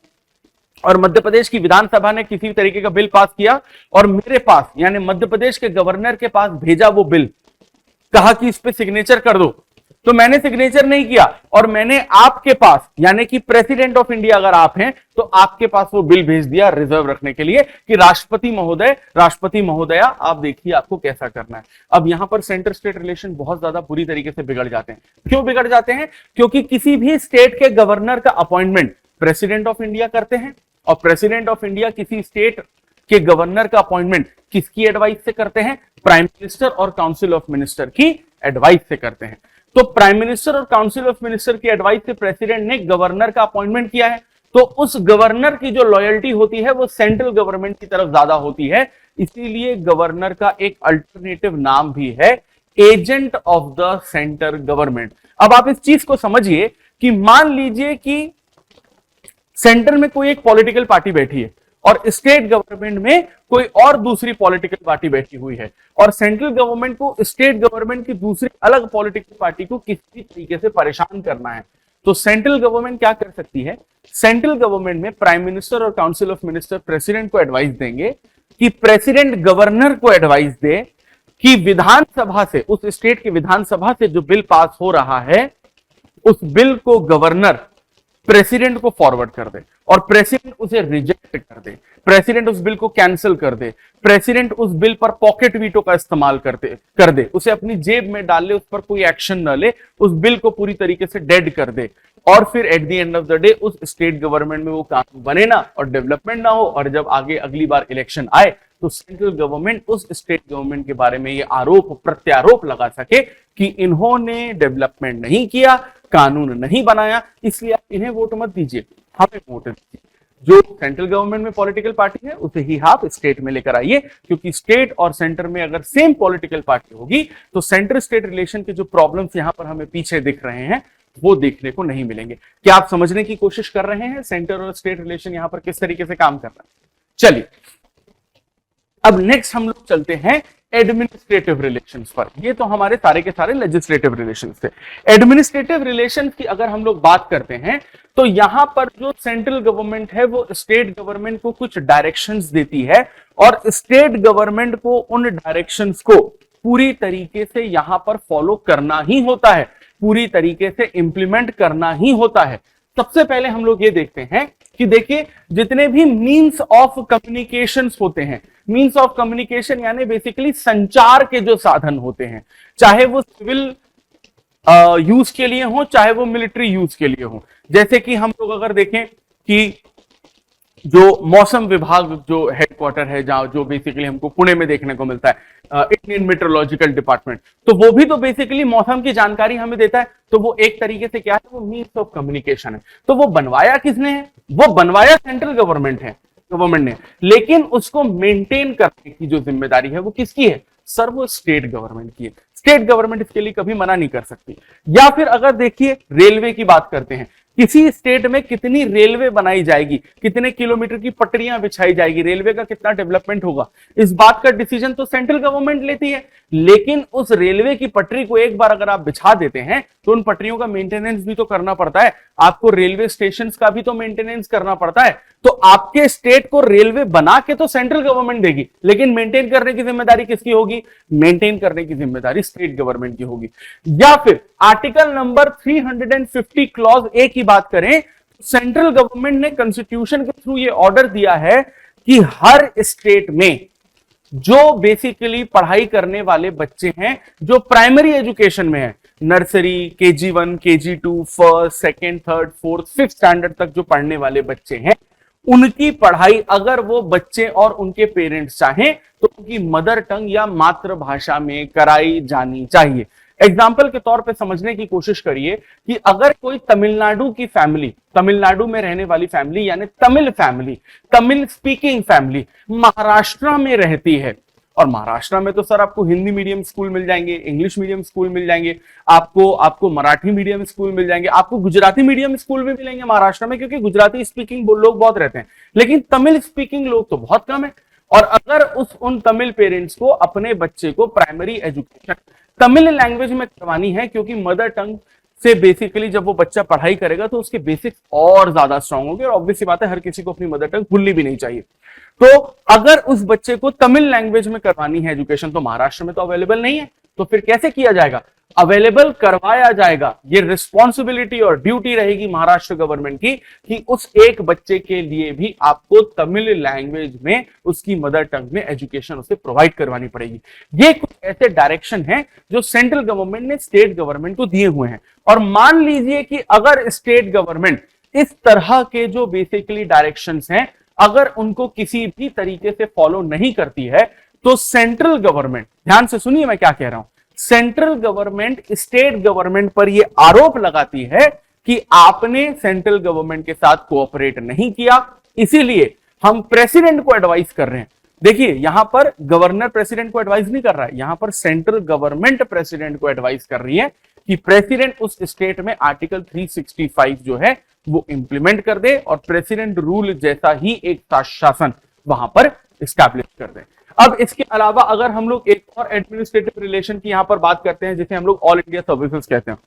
[SPEAKER 1] और मध्य प्रदेश की विधानसभा ने किसी तरीके का बिल पास किया और मेरे पास यानी मध्य प्रदेश के गवर्नर के पास भेजा वो बिल, कहा कि इस पे सिग्नेचर कर दो, तो मैंने सिग्नेचर नहीं किया और मैंने आपके पास यानी कि प्रेसिडेंट ऑफ इंडिया अगर आप हैं तो आपके पास वो बिल भेज दिया रिजर्व रखने के लिए कि राष्ट्रपति महोदय, राष्ट्रपति महोदया, आप देखिए आपको कैसा करना है। अब यहां पर सेंटर स्टेट रिलेशन बहुत ज्यादा बुरी तरीके से बिगड़ जाते हैं। क्यों बिगड़ जाते हैं? क्योंकि किसी भी स्टेट के गवर्नर का अपॉइंटमेंट प्रेसिडेंट ऑफ इंडिया करते हैं और प्रेसिडेंट ऑफ इंडिया किसी स्टेट के गवर्नर का अपॉइंटमेंट किसकी एडवाइस से करते हैं? प्राइम मिनिस्टर और काउंसिल ऑफ मिनिस्टर की एडवाइस से करते हैं। तो प्राइम मिनिस्टर और काउंसिल ऑफ मिनिस्टर की एडवाइस से प्रेसिडेंट ने गवर्नर का अपॉइंटमेंट किया है, तो उस गवर्नर की जो लॉयल्टी होती है वो सेंट्रल गवर्नमेंट की तरफ ज्यादा होती है। इसीलिए गवर्नर का एक अल्टरनेटिव नाम भी है agent of the centre government. अब आप इस चीज को समझिए कि मान लीजिए कि सेंटर में कोई एक पॉलिटिकल पार्टी बैठी है और स्टेट गवर्नमेंट में कोई और दूसरी पॉलिटिकल पार्टी बैठी हुई है और सेंट्रल गवर्नमेंट को स्टेट गवर्नमेंट की दूसरी अलग पॉलिटिकल पार्टी को किसी तरीके से परेशान करना है, तो सेंट्रल गवर्नमेंट क्या कर सकती है? सेंट्रल गवर्नमेंट में प्राइम मिनिस्टर और काउंसिल ऑफ मिनिस्टर प्रेसिडेंट को एडवाइस देंगे कि प्रेसिडेंट गवर्नर को एडवाइस दे कि विधानसभा से, उस स्टेट की विधानसभा से जो बिल पास हो रहा है उस बिल को गवर्नर प्रेसिडेंट को फॉरवर्ड कर दे और प्रेसिडेंट उसे रिजेक्ट कर दे, प्रेसिडेंट उस बिल को कैंसिल कर दे, प्रेसिडेंट उस बिल पर पॉकेट वीटो का इस्तेमाल कर दे, उसे अपनी जेब में डाल ले, उस पर कोई एक्शन न ले, उस बिल को पूरी तरीके से डेड कर दे, और फिर at the end of the day उस स्टेट गवर्नमेंट में वो कानून बने ना और डेवलपमेंट ना हो, और जब आगे अगली बार इलेक्शन आए तो सेंट्रल गवर्नमेंट उस स्टेट गवर्नमेंट के बारे में ये आरोप प्रत्यारोप लगा सके कि इन्होंने डेवलपमेंट नहीं किया, कानून नहीं बनाया, इसलिए आप इन्हें वोट मत दीजिए, हमें वोट दीजिए। जो सेंट्रल गवर्नमेंट में पॉलिटिकल पार्टी है उसे ही आप स्टेट में लेकर आइए, क्योंकि स्टेट और सेंटर में अगर सेम पॉलिटिकल पार्टी होगी तो सेंटर स्टेट रिलेशन के जो प्रॉब्लम्स यहां पर हमें पीछे दिख रहे हैं वो देखने को नहीं मिलेंगे। क्या आप समझने की कोशिश कर रहे हैं सेंटर और स्टेट रिलेशन यहां पर किस तरीके से काम कर रहा है? चलिए अब नेक्स्ट हम लोग चलते हैं एडमिनिस्ट्रेटिव रिलेशंस पर। ये तो हमारे सारे के सारे लेजिस्लेटिव रिलेशंस थे। एडमिनिस्ट्रेटिव रिलेशंस की अगर हम लोग बात करते हैं तो यहां पर जो सेंट्रल गवर्नमेंट है वो स्टेट गवर्नमेंट को कुछ डायरेक्शंस देती है और स्टेट गवर्नमेंट को उन डायरेक्शंस को पूरी तरीके से यहां पर फॉलो करना ही होता है, पूरी तरीके से इंप्लीमेंट करना ही होता है। सबसे पहले हम लोग ये देखते हैं कि देखिए जितने भी मीन्स ऑफ कम्युनिकेशंस होते हैं, मीन्स ऑफ कम्युनिकेशन यानी बेसिकली संचार के जो साधन होते हैं, चाहे वो सिविल यूज के लिए हो चाहे वो मिलिट्री यूज के लिए हो, जैसे कि हम लोग अगर देखें कि जो मौसम विभाग जो हेडक्वार्टर है जहां जो बेसिकली हमको पुणे में देखने को मिलता है इंडियन मेट्रोलॉजिकल डिपार्टमेंट, तो वो भी तो बेसिकली मौसम की जानकारी हमें देता है, तो वो एक तरीके से क्या है, वो मीन्स ऑफ कम्युनिकेशन है। तो वो बनवाया किसने है? वो बनवाया सेंट्रल गवर्नमेंट ने, लेकिन उसको मेंटेन करने की जो जिम्मेदारी है वो किसकी है? सर वो स्टेट गवर्नमेंट की है। स्टेट गवर्नमेंट इसके लिए कभी मना नहीं कर सकती। या फिर अगर देखिए रेलवे की बात करते हैं, किसी स्टेट में कितनी रेलवे बनाई जाएगी, कितने किलोमीटर की पटरियां बिछाई जाएगी, रेलवे का कितना डेवलपमेंट होगा, इस बात का डिसीजन तो सेंट्रल गवर्नमेंट लेती है। लेकिन उस रेलवे की पटरी को एक बार अगर आप बिछा देते हैं तो उन पटरियों का मेंटेनेंस भी तो करना पड़ता है, आपको रेलवे स्टेशंस का भी तो मेंटेनेंस करना पड़ता है। तो आपके स्टेट को रेलवे बना के तो सेंट्रल गवर्नमेंट देगी, लेकिन मेंटेन करने की जिम्मेदारी किसकी होगी? मेंटेन करने की जिम्मेदारी स्टेट गवर्नमेंट की होगी। या फिर आर्टिकल नंबर 350 क्लॉज ए की बात करें, सेंट्रल गवर्नमेंट ने कॉन्स्टिट्यूशन के थ्रू ये ऑर्डर दिया है कि हर स्टेट में जो बेसिकली पढ़ाई करने वाले बच्चे हैं जो प्राइमरी एजुकेशन में है, nursery, KG1, KG2, first, second, third, fourth, fifth standard तक जो पढ़ने वाले बच्चे हैं, उनकी पढ़ाई अगर वो बच्चे और उनके पेरेंट्स चाहें तो उनकी मदर टंग या मातृभाषा में कराई जानी चाहिए। एग्जाम्पल के तौर पे समझने की कोशिश करिए कि अगर कोई तमिलनाडु की फैमिली, तमिलनाडु में रहने वाली फैमिली यानी Tamil family, Tamil speaking family Maharashtra में रहती है, और महाराष्ट्र में तो सर आपको हिंदी मीडियम स्कूल मिल जाएंगे, इंग्लिश मीडियम स्कूल मिल जाएंगे, आपको मराठी मीडियम स्कूल मिल जाएंगे, आपको गुजराती मीडियम स्कूल भी मिलेंगे महाराष्ट्र में, क्योंकि गुजराती स्पीकिंग लोग बहुत रहते हैं, लेकिन तमिल स्पीकिंग लोग तो बहुत कम है। और अगर उन तमिल पेरेंट्स को अपने बच्चे को प्राइमरी एजुकेशन तमिल लैंग्वेज में करवानी है, क्योंकि मदर टंग से बेसिकली जब वो बच्चा पढ़ाई करेगा तो उसके बेसिक्स और ज्यादा स्ट्रांग होंगे, और ऑब्वियस सी बात है हर किसी को अपनी मदर टंग भूलनी भी नहीं चाहिए। तो अगर उस बच्चे को तमिल लैंग्वेज में करवानी है एजुकेशन, तो महाराष्ट्र में तो अवेलेबल नहीं है, तो फिर कैसे किया जाएगा? अवेलेबल करवाया जाएगा। ये रिस्पॉन्सिबिलिटी और ड्यूटी रहेगी महाराष्ट्र गवर्नमेंट की कि उस एक बच्चे के लिए भी आपको तमिल लैंग्वेज में उसकी मदर टंग में एजुकेशन उसे प्रोवाइड करवानी पड़ेगी। ये कुछ ऐसे डायरेक्शन हैं जो सेंट्रल गवर्नमेंट ने स्टेट गवर्नमेंट को दिए हुए हैं। और मान लीजिए कि अगर स्टेट गवर्नमेंट इस तरह के जो बेसिकली डायरेक्शंस हैं अगर उनको किसी भी तरीके से फॉलो नहीं करती है, तो सेंट्रल गवर्नमेंट, ध्यान से सुनिए मैं क्या कह रहा हूं, सेंट्रल गवर्नमेंट स्टेट गवर्नमेंट पर यह आरोप लगाती है कि आपने सेंट्रल गवर्नमेंट के साथ कोऑपरेट नहीं किया, इसीलिए हम प्रेसिडेंट को एडवाइस कर रहे हैं। देखिए यहां पर गवर्नर प्रेसिडेंट को एडवाइस नहीं कर रहा है, यहां पर सेंट्रल गवर्नमेंट प्रेसिडेंट को एडवाइस कर रही है कि प्रेसिडेंट उस स्टेट में आर्टिकल 365 जो है वो इंप्लीमेंट कर दे और प्रेसिडेंट रूल जैसा ही एक शासन वहां पर स्टैब्लिश कर दे। अब इसके अलावा अगर हम लोग एक और एडमिनिस्ट्रेटिव रिलेशन की यहां पर बात करते हैं जिसे हम लोग ऑल इंडिया सर्विसेज कहते हैं।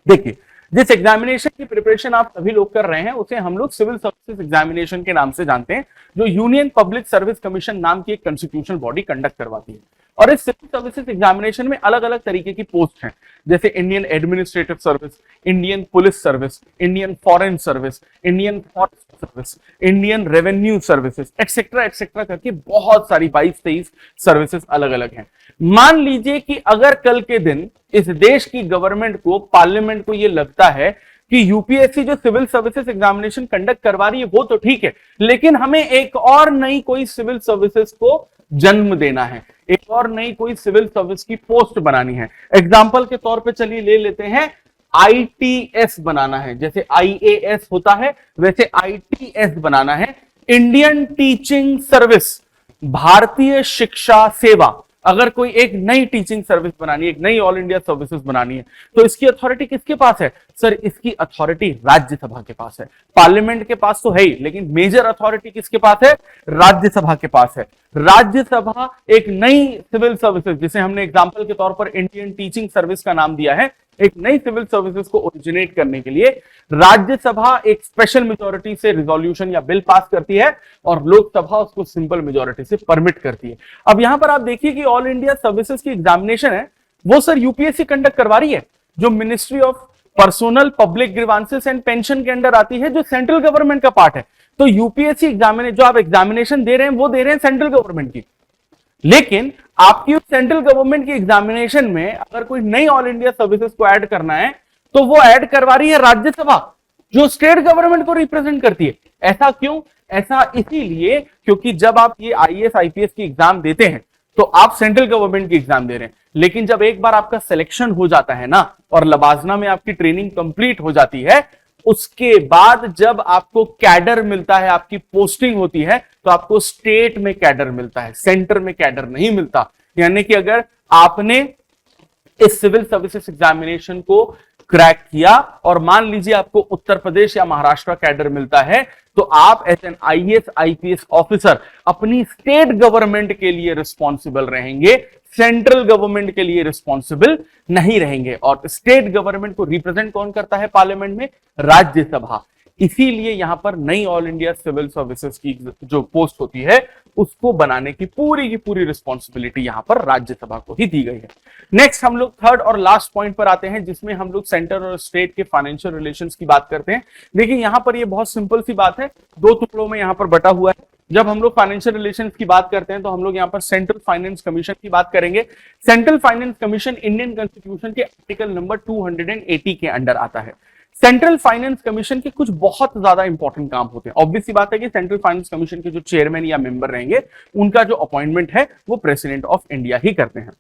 [SPEAKER 1] देखिए जिस एग्जामिनेशन की प्रिपरेशन आप सभी लोग कर रहे हैं उसे हम लोग सिविल सर्विसेज एग्जामिनेशन के नाम से जानते हैं, जो यूनियन पब्लिक सर्विस कमीशन नाम की एक कॉन्स्टिट्यूशनल बॉडी कंडक्ट करवाती है। और इस सिविल सर्विसेज एग्जामिनेशन में अलग अलग तरीके की पोस्ट हैं, जैसे Indian administrative service, Indian police service, Indian foreign service, Indian forest service, Indian revenue services, etcetera etcetera करके बहुत सारी 22-23 सर्विसेज अलग अलग हैं। मान लीजिए कि अगर कल के दिन इस देश की गवर्नमेंट को, पार्लियामेंट को यह लगता है कि यूपीएससी जो सिविल सर्विसेज एग्जामिनेशन कंडक्ट करवा रही है वो तो ठीक है, लेकिन हमें एक और नई कोई सिविल सर्विसेज को जन्म देना है, एक और नई कोई सिविल सर्विस की पोस्ट बनानी है। एग्जाम्पल के तौर पे चलिए ले लेते हैं, आईटीएस बनाना है, जैसे आईएएस होता है वैसे आईटीएस बनाना है, इंडियन टीचिंग सर्विस, भारतीय शिक्षा सेवा। अगर कोई एक नई टीचिंग सर्विस बनानी है, एक नई ऑल इंडिया सर्विसेज बनानी है, तो इसकी अथॉरिटी किसके पास है? सर इसकी अथॉरिटी राज्यसभा के पास है। पार्लियामेंट के पास तो है ही, लेकिन मेजर अथॉरिटी किसके पास है? राज्यसभा के पास है। राज्यसभा एक नई सिविल सर्विसेज, जिसे हमने एग्जांपल के तौर पर इंडियन टीचिंग सर्विस का नाम दिया है, एक नई सिविल सर्विसेज को ओरिजिनेट करने के लिए राज्यसभा एक स्पेशल मेजॉरिटी से रिजोल्यूशन या बिल पास करती है और लोकसभा उसको सिंपल मेजॉरिटी से परमिट करती है। अब यहां पर आप देखिए कि ऑल इंडिया सर्विसेज की एग्जामिनेशन है वो सर यूपीएससी कंडक्ट करवा रही है, जो ministry of personnel public grievances and pension के अंडर आती है, जो सेंट्रल गवर्नमेंट का पार्ट है। तो यूपीएससी एग्जामिनेशन जो आप एग्जामिनेशन दे रहे हैं वो दे रहे हैं सेंट्रल गवर्नमेंट की, लेकिन आपकी उस सेंट्रल गवर्नमेंट की एग्जामिनेशन में अगर कोई नई ऑल इंडिया सर्विसेज को ऐड करना है तो वो ऐड करवा रही है राज्यसभा, जो स्टेट गवर्नमेंट को रिप्रेजेंट करती है। ऐसा क्यों? ऐसा इसीलिए क्योंकि जब आप ये आईएएस आईपीएस की एग्जाम देते हैं तो आप सेंट्रल गवर्नमेंट की एग्जाम दे रहे हैं, लेकिन जब एक बार आपका सिलेक्शन हो जाता है ना और लबाजना में आपकी ट्रेनिंग कंप्लीट हो जाती है, उसके बाद जब आपको कैडर मिलता है, आपकी पोस्टिंग होती है, तो आपको स्टेट में कैडर मिलता है, सेंटर में कैडर नहीं मिलता। यानी कि अगर आपने इस सिविल सर्विसेज एग्जामिनेशन को क्रैक किया और मान लीजिए आपको उत्तर प्रदेश या महाराष्ट्र कैडर मिलता है, तो आप as an IAS IPS officer अपनी स्टेट गवर्नमेंट के लिए रिस्पॉन्सिबल रहेंगे, सेंट्रल गवर्नमेंट के लिए रिस्पॉन्सिबल नहीं रहेंगे। और स्टेट गवर्नमेंट को रिप्रेजेंट कौन करता है पार्लियामेंट में? राज्यसभा। इसीलिए यहां पर नई ऑल इंडिया सिविल सर्विसेज की जो पोस्ट होती है उसको बनाने की पूरी रिस्पॉन्सिबिलिटी यहां पर राज्यसभा को ही दी गई है। नेक्स्ट हम लोग थर्ड और लास्ट पॉइंट पर आते हैं, जिसमें हम लोग सेंटर और स्टेट के फाइनेंशियल रिलेशंस की बात करते हैं। देखिए यहां पर ये बहुत सिंपल सी बात है, दो टुकड़ों में यहां पर बटा हुआ है। जब हम लोग फाइनेंशियल रिलेशंस की बात करते हैं तो हम लोग यहां पर सेंट्रल फाइनेंस कमीशन की बात करेंगे। Central finance commission Indian constitution के आर्टिकल नंबर 280 के अंडर आता है। सेंट्रल फाइनेंस कमीशन के कुछ बहुत ज्यादा इंपॉर्टेंट काम होते हैं। ऑब्वियस सी बात है कि सेंट्रल फाइनेंस कमीशन के जो चेयरमैन या मेंबर रहेंगे उनका जो अपॉइंटमेंट है वो प्रेसिडेंट ऑफ इंडिया ही करते हैं।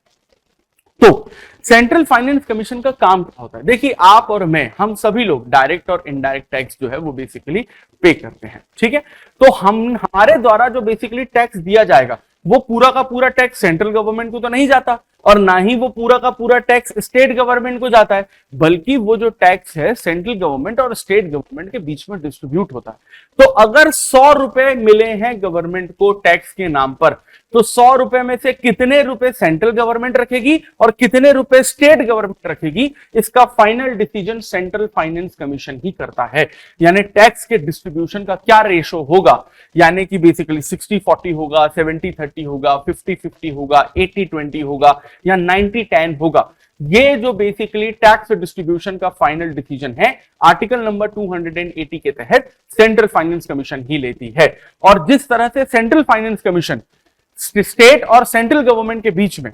[SPEAKER 1] तो सेंट्रल फाइनेंस कमीशन का काम क्या होता है? देखिए आप और मैं, हम सभी लोग डायरेक्ट और इनडायरेक्ट टैक्स जो है वो बेसिकली पे करते हैं, ठीक है। तो हमारे द्वारा जो बेसिकली टैक्स दिया जाएगा वो पूरा का पूरा टैक्स सेंट्रल गवर्नमेंट को तो नहीं जाता और ना ही वो पूरा का पूरा टैक्स स्टेट गवर्नमेंट को जाता है, बल्कि वो जो टैक्स है सेंट्रल गवर्नमेंट और स्टेट गवर्नमेंट के बीच में डिस्ट्रीब्यूट होता है। तो अगर 100 रुपए मिले हैं गवर्नमेंट को टैक्स के नाम पर, तो 100 रुपए में से कितने रुपए सेंट्रल गवर्नमेंट रखेगी और कितने रुपए स्टेट गवर्नमेंट रखेगी, इसका final decision central finance commission ही करता है। यानी टैक्स के डिस्ट्रीब्यूशन का क्या रेशो होगा, यानी कि बेसिकली 60-40 होगा, 70-30 होगा, 50-50 होगा, 80-20 होगा या 90-10 होगा, ये जो बेसिकली टैक्स डिस्ट्रीब्यूशन का फाइनल डिसीजन है आर्टिकल नंबर 280 के तहत सेंट्रल फाइनेंस कमीशन ही लेती है। और जिस तरह से सेंट्रल फाइनेंस कमीशन स्टेट और सेंट्रल गवर्नमेंट के बीच में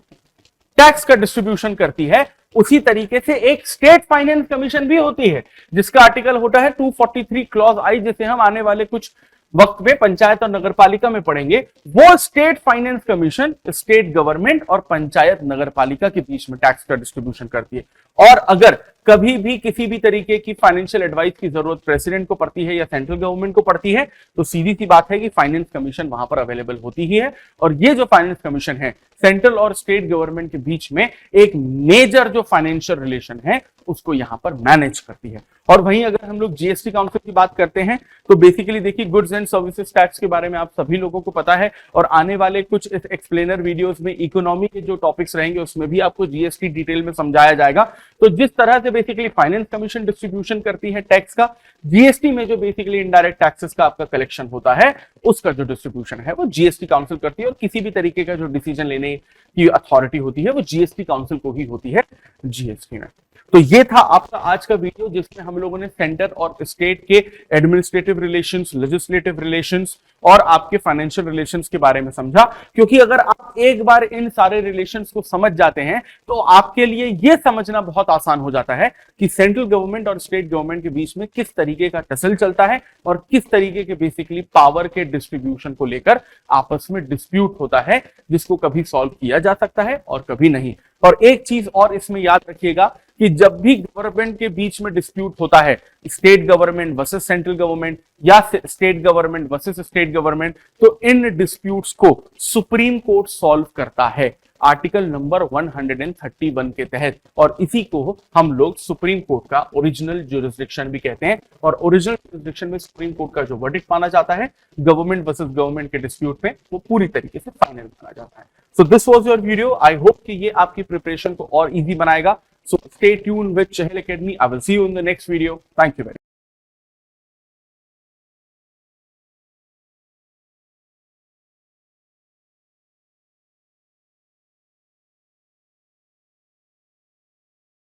[SPEAKER 1] टैक्स का डिस्ट्रीब्यूशन करती है, उसी तरीके से एक स्टेट फाइनेंस कमीशन भी होती है, जिसका आर्टिकल होता है 243 क्लॉज आई, जिसे हम आने वाले कुछ वक्त में पंचायत और नगरपालिका में पढ़ेंगे। वो state finance commission state government और पंचायत नगरपालिका के बीच में टैक्स का डिस्ट्रीब्यूशन करती है। और अगर कभी भी किसी भी तरीके की फाइनेंशियल एडवाइस की जरूरत प्रेसिडेंट को पड़ती है या सेंट्रल गवर्नमेंट को पड़ती है, तो सीधी सी बात है कि फाइनेंस कमीशन वहां पर अवेलेबल होती ही है। और ये जो फाइनेंस कमीशन है सेंट्रल और स्टेट गवर्नमेंट के बीच में एक मेजर जो फाइनेंशियल रिलेशन है उसको यहां पर मैनेज करती है। और वहीं अगर हम लोग जीएसटी काउंसिल की बात करते हैं तो बेसिकली देखिए गुड्स एंड सर्विसेज टैक्स के बारे में आप सभी लोगों को पता है, और आने वाले कुछ एक्सप्लेनर वीडियोस में इकोनॉमी के जो टॉपिक्स रहेंगे उसमें भी आपको जीएसटी डिटेल में समझाया जाएगा। तो जिस तरह से बेसिकली फाइनेंस कमीशन डिस्ट्रीब्यूशन करती है टैक्स का, जीएसटी में जो बेसिकली इनडायरेक्ट टैक्सेस का आपका कलेक्शन होता है उसका जो डिस्ट्रीब्यूशन है वो जीएसटी काउंसिल करती है। और किसी भी तरीके का जो डिसीजन लेने की अथॉरिटी होती है वो जीएसटी काउंसिल को ही होती है जीएसटी में। तो ये था आपका आज का वीडियो, जिसमें हम लोगों ने सेंटर और स्टेट के एडमिनिस्ट्रेटिव रिलेशंस, लेजिस्लेटिव रिलेशंस और आपके फाइनेंशियल रिलेशंस के बारे में समझा। क्योंकि अगर आप एक बार इन सारे रिलेशंस को समझ जाते हैं तो आपके लिए यह समझना बहुत आसान हो जाता है कि सेंट्रल गवर्नमेंट और स्टेट गवर्नमेंट के बीच में किस तरीके का टसल चलता है और किस तरीके के बेसिकली पावर के डिस्ट्रीब्यूशन को लेकर आपस में डिस्प्यूट होता है, जिसको कभी सॉल्व किया जा सकता है और कभी नहीं। और एक चीज और इसमें याद रखिएगा कि जब भी गवर्नमेंट के बीच में डिस्प्यूट होता है, state government versus central government या state government versus state government, तो इन डिस्प्यूट्स को सुप्रीम कोर्ट सॉल्व करता है आर्टिकल नंबर 131 के तहत। और इसी को हम लोग सुप्रीम कोर्ट का ओरिजिनल ज्यूरिसडिक्शन भी कहते हैं। और ओरिजिनल ज्यूरिसडिक्शन में सुप्रीम कोर्ट का जो वर्डिक्ट माना जाता है गवर्नमेंट वर्सेस गवर्नमेंट के डिस्प्यूट में, वो पूरी तरीके से फाइनल माना जाता है। So this was your video. I hope कि ये आपकी प्रिपरेशन को और इजी बनाएगा। So stay tuned with Chahal Academy. I will see you in the next video. Thank you very much.